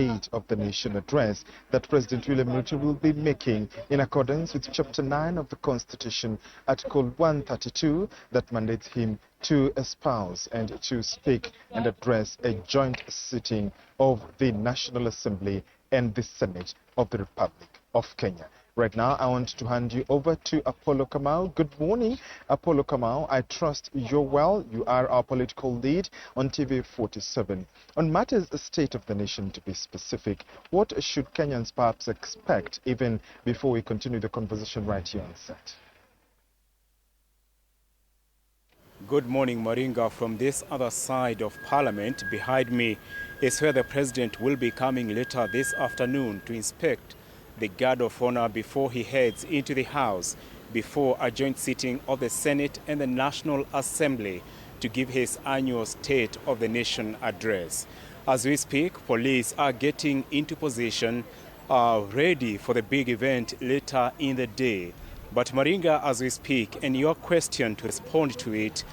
State of the Nation address that President William Ruto will be making in accordance with Chapter 9 of the Constitution, Article 132, that mandates him to espouse and to speak and address a joint sitting of the National Assembly and the Senate of the Republic of Kenya. Right now, I want to hand you over to Apollo Kamau. Good morning, Apollo Kamau. I trust you're well. You are our political lead on TV 47. On matters the state of the nation, to be specific, what should Kenyans perhaps expect even before we continue the conversation right here on set? Good morning, Moringa. From this other side of Parliament, behind me is where the President will be coming later this afternoon to inspect the guard of honor before he heads into the House before a joint sitting of the Senate and the National Assembly to give his annual State of the Nation address. As we speak, police are getting into position, ready for the big event later in the day. But Moringa, as we speak, and your question to respond to it,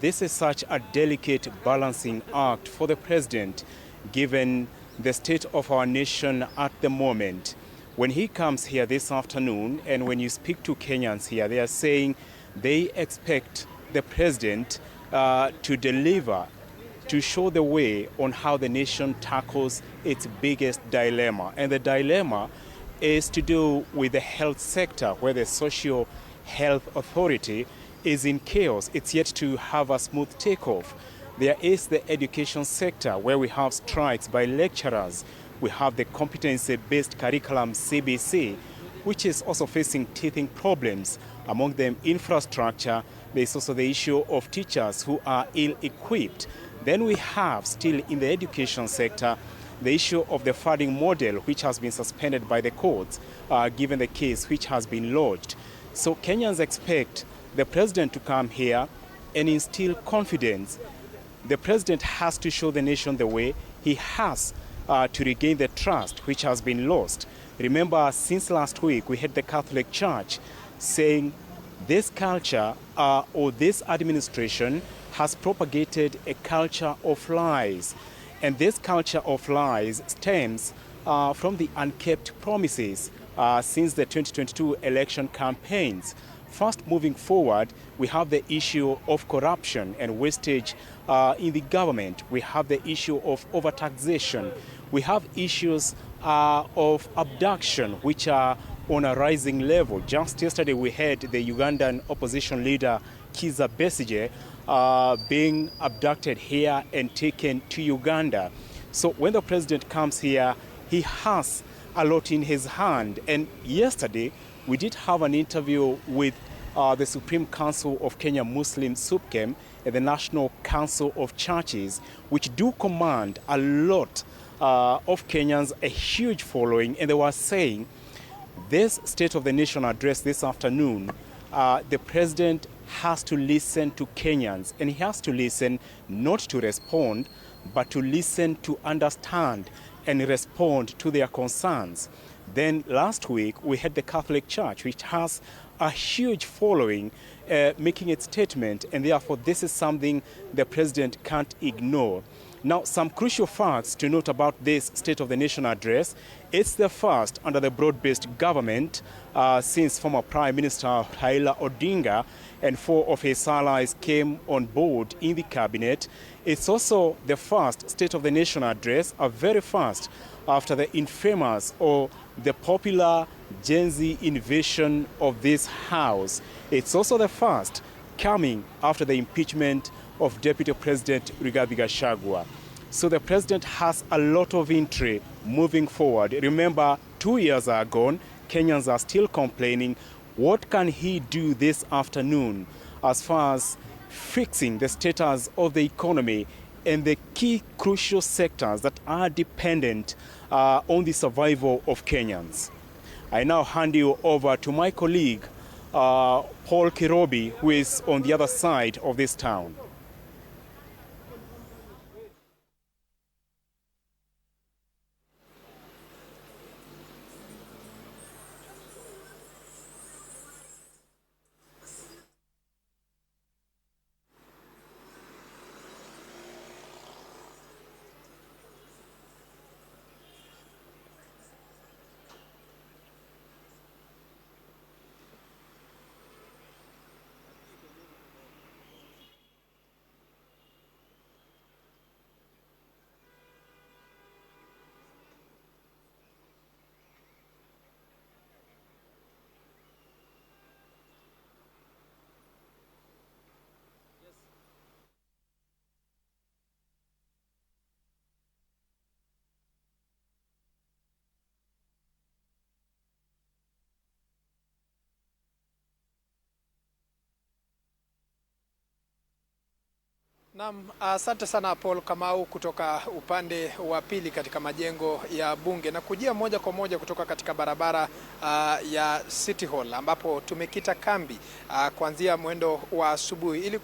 this is such a delicate balancing act for the President, given the state of our nation at the moment. When he comes here this afternoon, and when you speak to Kenyans here, they are saying they expect the President to deliver, to show the way on how the nation tackles its biggest dilemma. And the dilemma is to do with the health sector, where the Social Health Authority is in chaos. It's yet to have a smooth takeoff. There is the education sector, where we have strikes by lecturers. We have the competency-based curriculum, CBC, which is also facing teething problems. Among them, infrastructure. There's also the issue of teachers who are ill-equipped. Then we have, still in the education sector, the issue of the funding model, which has been suspended by the courts, given the case which has been lodged. So Kenyans expect the President to come here and instill confidence. The President has to show the nation the way. He has to regain the trust which has been lost. Remember, since last week, we had the Catholic Church saying this culture or this administration has propagated a culture of lies. And this culture of lies stems from the unkept promises since the 2022 election campaigns. First, moving forward, we have the issue of corruption and wastage in the government. We have the issue of overtaxation. We have issues of abduction, which are on a rising level. Just yesterday, we had the Ugandan opposition leader, Kizza Besigye, being abducted here and taken to Uganda. So when the President comes here, he has a lot in his hand. And yesterday, we did have an interview with the Supreme Council of Kenya Muslim SUPKEM and the National Council of Churches, which do command a lot of Kenyans, a huge following. And they were saying this State of the Nation address this afternoon, the President has to listen to Kenyans, and he has to listen not to respond, but to listen to understand and respond to their concerns. Then last week, we had the Catholic Church, which has a huge following, making its statement, and therefore this is something the President can't ignore. Now, some crucial facts to note about this State of the Nation address. It's the first under the broad-based government since former Prime Minister Raila Odinga and 4 of his allies came on board in the cabinet. It's also the first State of the Nation address, a very first after the infamous or the popular Gen Z invasion of this House. It's also the first coming after the impeachment of Deputy President Rigathi Gachagua. So the President has a lot of intrigue moving forward. Remember, 2 years are gone. Kenyans are still complaining. What can he do this afternoon as far as fixing the status of the economy and the key crucial sectors that are dependent on the survival of Kenyans? I now hand you over to my colleague, Paul Kirobi, who is on the other side of this town. Naam, asante sana Paul Kamau kutoka upande wa pili katika majengo ya bunge na kujia moja kwa moja kutoka katika barabara ya City Hall ambapo tumekita kambi kuanzia mwendo wa asubuhi ili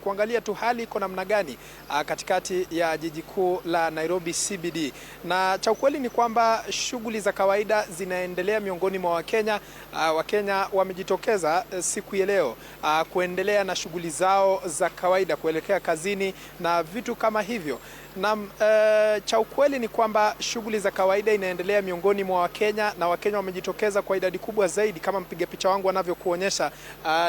kuangalia tu hali iko namna gani katikati ya jiji kuu la Nairobi CBD. Na cha ukweli ni kwamba shughuli za kawaida zinaendelea miongoni mwa Wakenya. Wakenya wamejitokeza siku ya leo kuendelea na shughuli zao za kawaida kuelekea kazi na vitu kama hivyo. Na cha ukweli ni kwamba shughuli za kawaida inaendelea miongoni mwa Wakenya na Wakenya wamejitokeza kwa idadi kubwa zaidi. Kama mpiga picha wangu anavyokuonyesha,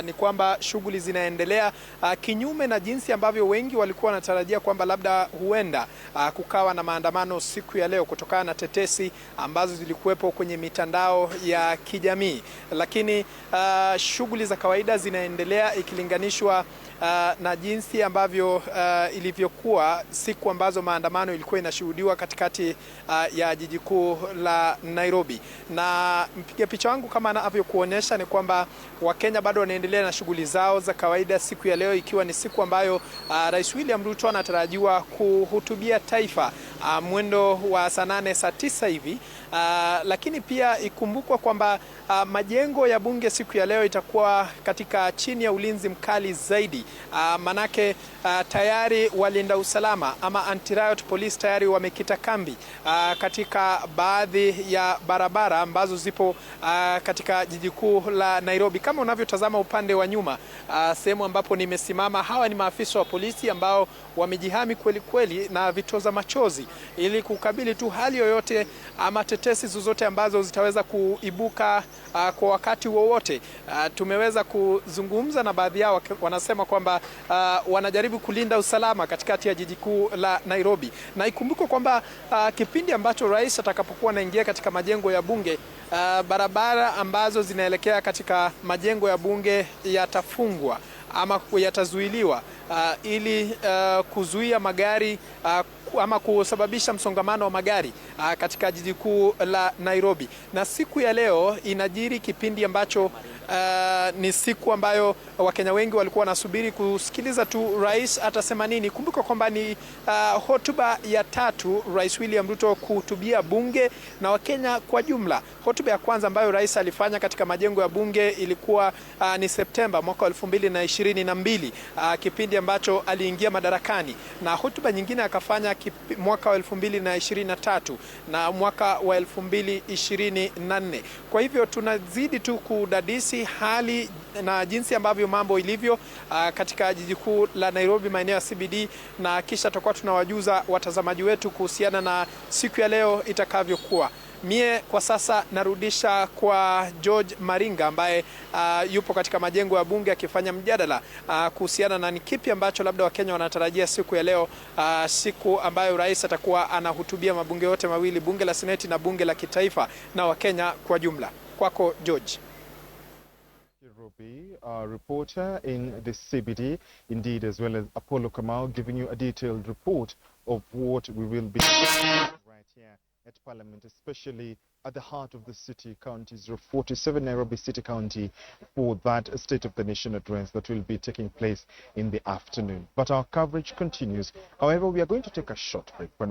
ni kwamba shughuli zinaendelea kinyume na jinsi ambavyo wengi walikuwa wanatarajia kwamba labda huenda kukawa na maandamano siku ya leo kutokana na tetesi ambazo zilikuwepo kwenye mitandao ya kijamii. Lakini shughuli za kawaida zinaendelea ikilinganishwa na jinsi ambavyo ilivyokuwa siku ambazo maandamano ilikuwa inashuhudiwa katikati ya jiji kuu la Nairobi. Na mpiga picha wangu kama anavyokuonyesha ni kwamba Wakenya bado wanaendelea na shughuli zao za kawaida siku ya leo, ikiwa ni siku ambayo Rais William Ruto anatarajiwa kuhutubia taifa mwendo wa saa 8 saa 9 hivi. Lakini pia ikumbukwa kwamba majengo ya bunge siku ya leo itakuwa katika chini ya ulinzi mkali zaidi. Manake tayari walinda usalama ama anti-riot police tayari wamekita kambi katika baadhi ya barabara ambazo zipo katika jiji kuu la Nairobi. Kama unavyotazama upande wa nyuma, sehemu ambapo nimesimama, hawa ni maafisa wa polisi ambao wamejihami kweli kweli na vitoza machozi ili kukabili tu hali yoyote ama tetesi zozote ambazo zitaweza kuibuka kwa wakati wowote. Tumeweza kuzungumza na baadhi yao, wanasema kwamba wanajaribu kulinda usalama katikati ya jiji kuu la Nairobi. Na ikumbukwe kwamba kipindi ambacho rais atakapokuwa anaingia katika majengo ya bunge, barabara ambazo zinaelekea katika majengo ya bunge yatafungwa ama yatazuiliwa ili kuzuia magari ama kusababisha msongamano wa magari katika jiji kuu la Nairobi. Na siku ya leo inajiri kipindi ambacho ni siku ambayo Wakenya wengi walikuwa wanasubiri kusikiliza tu rais atasema nini. Kumbuka kwamba ni hotuba ya 3 Rais William Ruto kuhutubia bunge na Wakenya kwa jumla. Hotuba ya kwanza ambayo rais alifanya katika majengo ya bunge ilikuwa ni Septemba mwaka 2022, kipindi ambacho aliingia madarakani, na hotuba nyingine akafanya mwaka wa 2023 na mwaka wa 2024. Kwa hivyo tunazidi tu kudadisi hali na jinsi ambavyo mambo ilivyo katika jiji kuu la Nairobi, maeneo ya CBD, na kisha tutakuwa tunawajuza watazamaji wetu kuhusiana na siku ya leo itakavyokuwa. Mie kwa sasa narudisha kwa George Maringa ambaye yupo katika majengo ya bunge akifanya mjadala kuhusiana na ni kipi ambacho labda Wakenya wanatarajia siku ya leo, siku ambayo rais atakuwa anahutubia mabunge yote mawili, bunge la Seneti na bunge la kitaifa, na Wakenya kwa jumla. Kwako George. Our reporter in the CBD, indeed, as well as Apollo Kamau, giving you a detailed report of what we will be right here at Parliament, especially at the heart of the city, County 047, Nairobi City County, for that State of the Nation address that will be taking place in the afternoon. But our coverage continues. However, we are going to take a short break.